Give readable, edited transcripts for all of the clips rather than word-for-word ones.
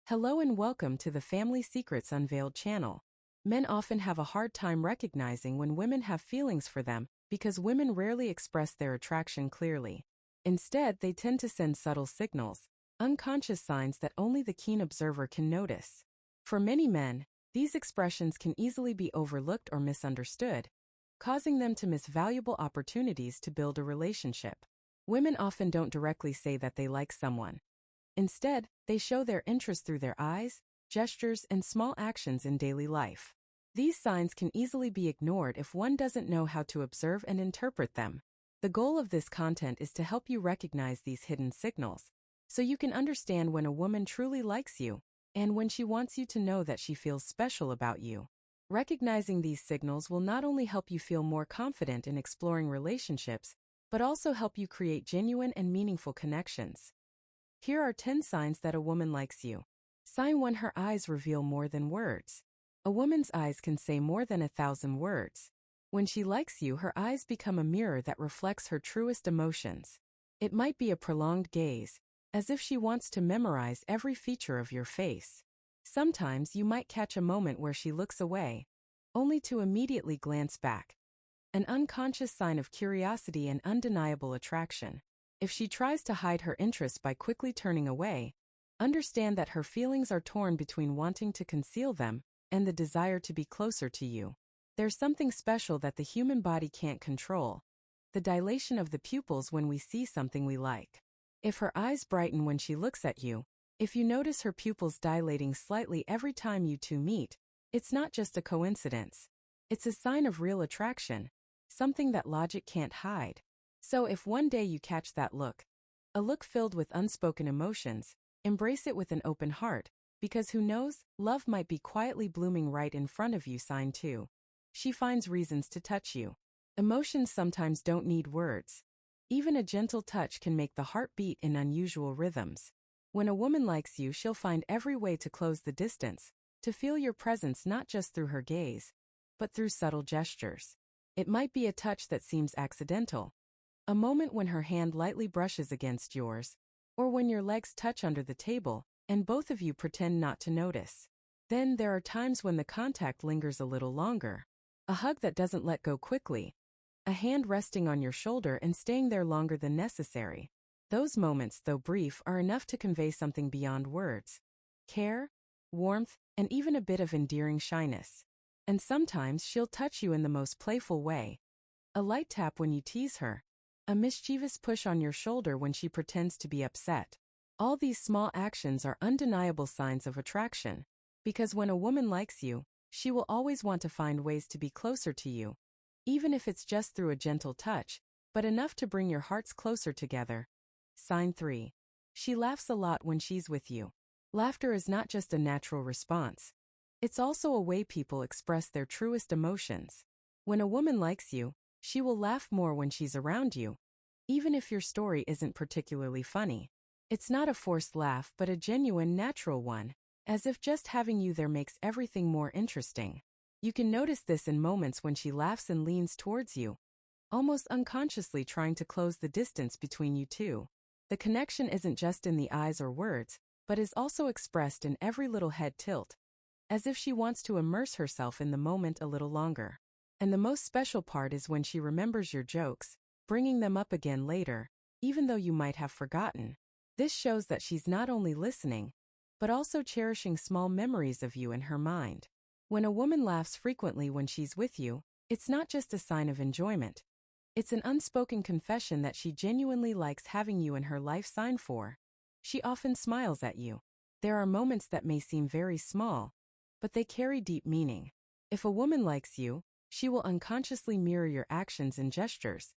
Hello and welcome to the Family Secrets Unveiled channel. Men often have a hard time recognizing when women have feelings for them because women rarely express their attraction clearly. Instead, they tend to send subtle signals, unconscious signs that only the keen observer can notice. For many men, these expressions can easily be overlooked or misunderstood, causing them to miss valuable opportunities to build a relationship. Women often don't directly say that they like someone. Instead, they show their interest through their eyes, gestures, and small actions in daily life. These signs can easily be ignored if one doesn't know how to observe and interpret them. The goal of this content is to help you recognize these hidden signals, so you can understand when a woman truly likes you, and when she wants you to know that she feels special about you. Recognizing these signals will not only help you feel more confident in exploring relationships, but also help you create genuine and meaningful connections. Here are 10 signs that a woman likes you. Sign 1: her eyes reveal more than words. A woman's eyes can say more than 1,000 words. When she likes you, her eyes become a mirror that reflects her truest emotions. It might be a prolonged gaze, as if she wants to memorize every feature of your face. Sometimes you might catch a moment where she looks away, only to immediately glance back. An unconscious sign of curiosity and undeniable attraction. If she tries to hide her interest by quickly turning away, understand that her feelings are torn between wanting to conceal them and the desire to be closer to you. There's something special that the human body can't control: the dilation of the pupils when we see something we like. If her eyes brighten when she looks at you, if you notice her pupils dilating slightly every time you two meet, it's not just a coincidence. It's a sign of real attraction, something that logic can't hide. So if one day you catch that look, a look filled with unspoken emotions, embrace it with an open heart, because who knows, love might be quietly blooming right in front of you. Sign 2: she finds reasons to touch you. Emotions sometimes don't need words. Even a gentle touch can make the heart beat in unusual rhythms. When a woman likes you, she'll find every way to close the distance, to feel your presence not just through her gaze, but through subtle gestures. It might be a touch that seems accidental, a moment when her hand lightly brushes against yours, or when your legs touch under the table, and both of you pretend not to notice. Then there are times when the contact lingers a little longer. A hug that doesn't let go quickly. A hand resting on your shoulder and staying there longer than necessary. Those moments, though brief, are enough to convey something beyond words: care, warmth, and even a bit of endearing shyness. And sometimes she'll touch you in the most playful way. A light tap when you tease her. A mischievous push on your shoulder when she pretends to be upset. All these small actions are undeniable signs of attraction, because when a woman likes you, she will always want to find ways to be closer to you, even if it's just through a gentle touch, but enough to bring your hearts closer together. Sign 3: she laughs a lot when she's with you. Laughter is not just a natural response. It's also a way people express their truest emotions. When a woman likes you, she will laugh more when she's around you, even if your story isn't particularly funny. It's not a forced laugh but a genuine, natural one, as if just having you there makes everything more interesting. You can notice this in moments when she laughs and leans towards you, almost unconsciously trying to close the distance between you two. The connection isn't just in the eyes or words, but is also expressed in every little head tilt, as if she wants to immerse herself in the moment a little longer. And the most special part is when she remembers your jokes, bringing them up again later, even though you might have forgotten. This shows that she's not only listening, but also cherishing small memories of you in her mind. When a woman laughs frequently when she's with you, it's not just a sign of enjoyment. It's an unspoken confession that she genuinely likes having you in her life. Sign 4: she often smiles at you. There are moments that may seem very small, but they carry deep meaning. If a woman likes you, she will unconsciously mirror your actions and gestures.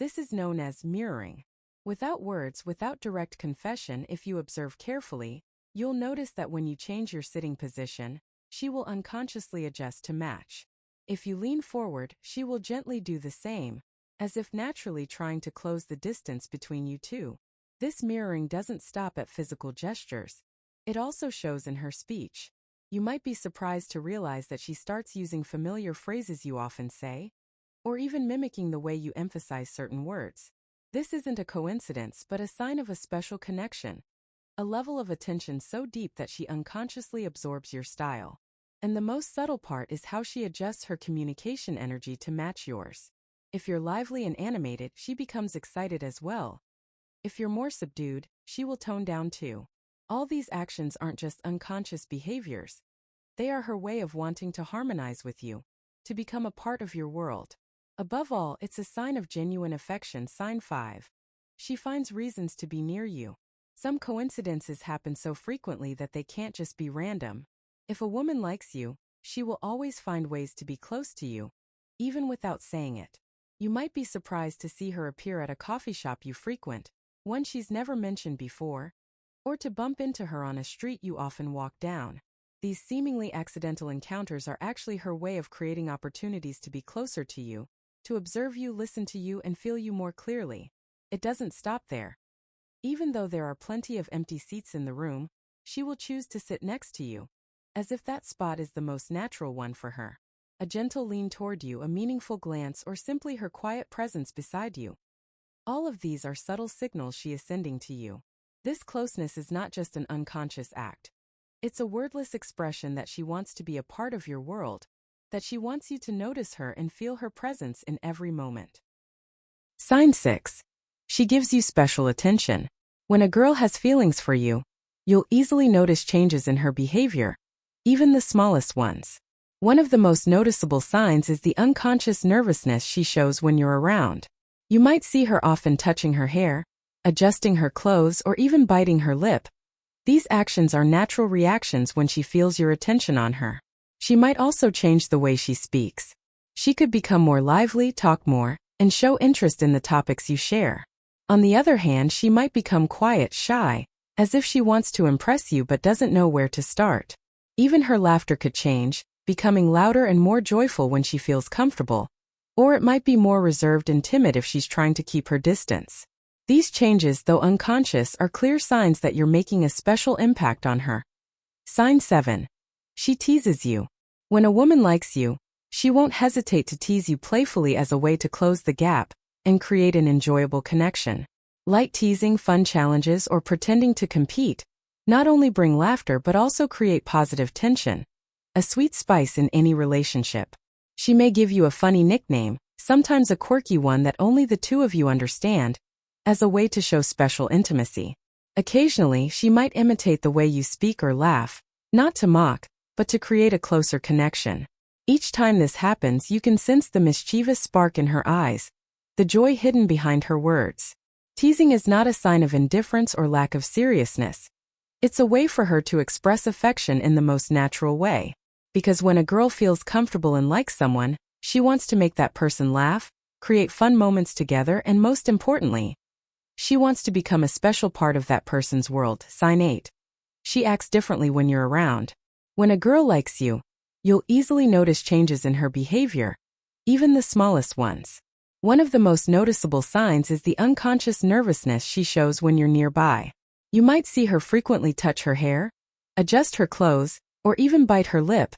This is known as mirroring. Without words, without direct confession, if you observe carefully, you'll notice that when you change your sitting position, she will unconsciously adjust to match. If you lean forward, she will gently do the same, as if naturally trying to close the distance between you two. This mirroring doesn't stop at physical gestures. It also shows in her speech. You might be surprised to realize that she starts using familiar phrases you often say, or even mimicking the way you emphasize certain words. This isn't a coincidence but a sign of a special connection. a level of attention so deep that she unconsciously absorbs your style. And the most subtle part is how she adjusts her communication energy to match yours. If you're lively and animated, she becomes excited as well. If you're more subdued, she will tone down too. All these actions aren't just unconscious behaviors. They are her way of wanting to harmonize with you, to become a part of your world. Above all, it's a sign of genuine affection. Sign 5. She finds reasons to be near you. Some coincidences happen so frequently that they can't just be random. If a woman likes you, she will always find ways to be close to you, even without saying it. You might be surprised to see her appear at a coffee shop you frequent, one she's never mentioned before, or to bump into her on a street you often walk down. These seemingly accidental encounters are actually her way of creating opportunities to be closer to you, to observe you, listen to you, and feel you more clearly. It doesn't stop there. Even though there are plenty of empty seats in the room, she will choose to sit next to you, as if that spot is the most natural one for her. A gentle lean toward you, a meaningful glance, or simply her quiet presence beside you. All of these are subtle signals she is sending to you. This closeness is not just an unconscious act. It's a wordless expression that she wants to be a part of your world, that she wants you to notice her and feel her presence in every moment. Sign 6. She gives you special attention. When a girl has feelings for you, you'll easily notice changes in her behavior, even the smallest ones. One of the most noticeable signs is the unconscious nervousness she shows when you're around. You might see her often touching her hair, adjusting her clothes, or even biting her lip. These actions are natural reactions when she feels your attention on her. She might also change the way she speaks. She could become more lively, talk more, and show interest in the topics you share. On the other hand, she might become quiet, shy, as if she wants to impress you but doesn't know where to start. Even her laughter could change, becoming louder and more joyful when she feels comfortable, or it might be more reserved and timid if she's trying to keep her distance. These changes, though unconscious, are clear signs that you're making a special impact on her. Sign 7. She teases you. When a woman likes you, she won't hesitate to tease you playfully as a way to close the gap and create an enjoyable connection. Light teasing, fun challenges, or pretending to compete not only bring laughter but also create positive tension, a sweet spice in any relationship. She may give you a funny nickname, sometimes a quirky one that only the two of you understand, as a way to show special intimacy. Occasionally, she might imitate the way you speak or laugh, not to mock, but to create a closer connection. Each time this happens, you can sense the mischievous spark in her eyes, the joy hidden behind her words. Teasing is not a sign of indifference or lack of seriousness. It's a way for her to express affection in the most natural way. Because when a girl feels comfortable and likes someone, she wants to make that person laugh, create fun moments together, and most importantly, she wants to become a special part of that person's world. Sign 8. She acts differently when you're around. When a girl likes you, you'll easily notice changes in her behavior, even the smallest ones. One of the most noticeable signs is the unconscious nervousness she shows when you're nearby. You might see her frequently touch her hair, adjust her clothes, or even bite her lip.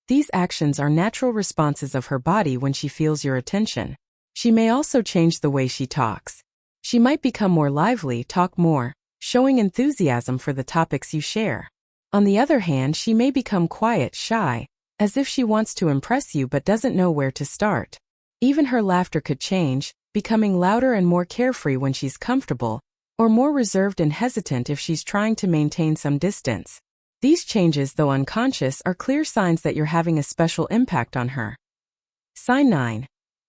These actions are natural responses of her body when she feels your attention. She may also change the way she talks. She might become more lively, talk more, showing enthusiasm for the topics you share. On the other hand, she may become quiet, shy, as if she wants to impress you but doesn't know where to start. Even her laughter could change, becoming louder and more carefree when she's comfortable, or more reserved and hesitant if she's trying to maintain some distance. These changes, though unconscious, are clear signs that you're having a special impact on her. Sign 9.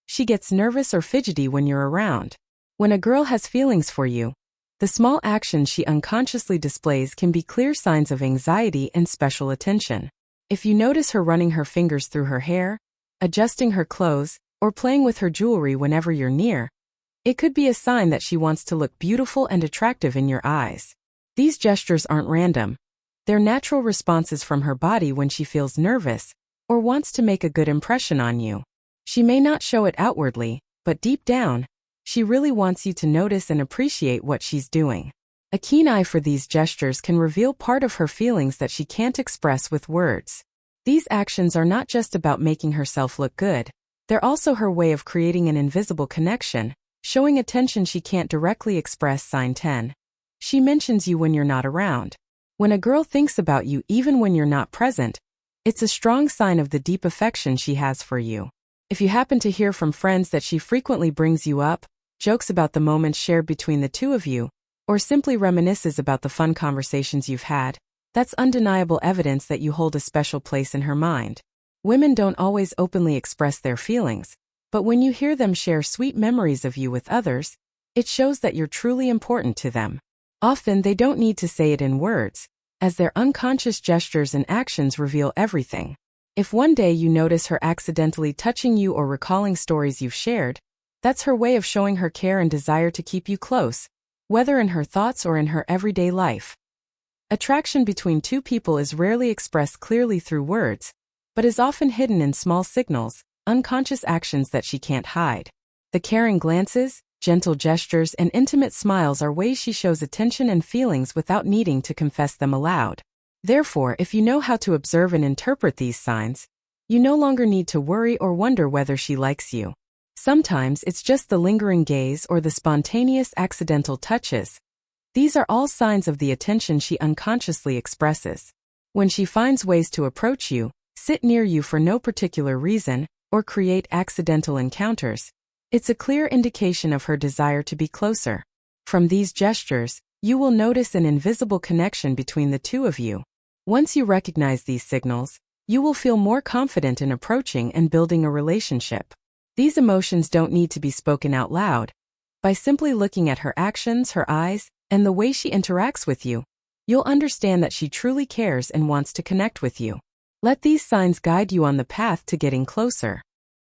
She gets nervous or fidgety when you're around. When a girl has feelings for you, the small actions she unconsciously displays can be clear signs of anxiety and special attention. If you notice her running her fingers through her hair, adjusting her clothes, or playing with her jewelry whenever you're near, it could be a sign that she wants to look beautiful and attractive in your eyes. These gestures aren't random. They're natural responses from her body when she feels nervous or wants to make a good impression on you. She may not show it outwardly, but deep down, she really wants you to notice and appreciate what she's doing. A keen eye for these gestures can reveal part of her feelings that she can't express with words. These actions are not just about making herself look good. They're also her way of creating an invisible connection, showing attention she can't directly express. Sign 10. She mentions you when you're not around. When a girl thinks about you even when you're not present, it's a strong sign of the deep affection she has for you. If you happen to hear from friends that she frequently brings you up, jokes about the moments shared between the two of you, or simply reminisces about the fun conversations you've had, that's undeniable evidence that you hold a special place in her mind. Women don't always openly express their feelings, but when you hear them share sweet memories of you with others, it shows that you're truly important to them. Often they don't need to say it in words, as their unconscious gestures and actions reveal everything. If one day you notice her accidentally touching you or recalling stories you've shared, that's her way of showing her care and desire to keep you close, whether in her thoughts or in her everyday life. Attraction between two people is rarely expressed clearly through words, but is often hidden in small signals, unconscious actions that she can't hide. The caring glances, gentle gestures, and intimate smiles are ways she shows attention and feelings without needing to confess them aloud. Therefore, if you know how to observe and interpret these signs, you no longer need to worry or wonder whether she likes you. Sometimes it's just the lingering gaze or the spontaneous accidental touches. These are all signs of the attention she unconsciously expresses. When she finds ways to approach you, sit near you for no particular reason, or create accidental encounters, it's a clear indication of her desire to be closer. From these gestures, you will notice an invisible connection between the two of you. Once you recognize these signals, you will feel more confident in approaching and building a relationship. These emotions don't need to be spoken out loud. By simply looking at her actions, her eyes, and the way she interacts with you, you'll understand that she truly cares and wants to connect with you. Let these signs guide you on the path to getting closer.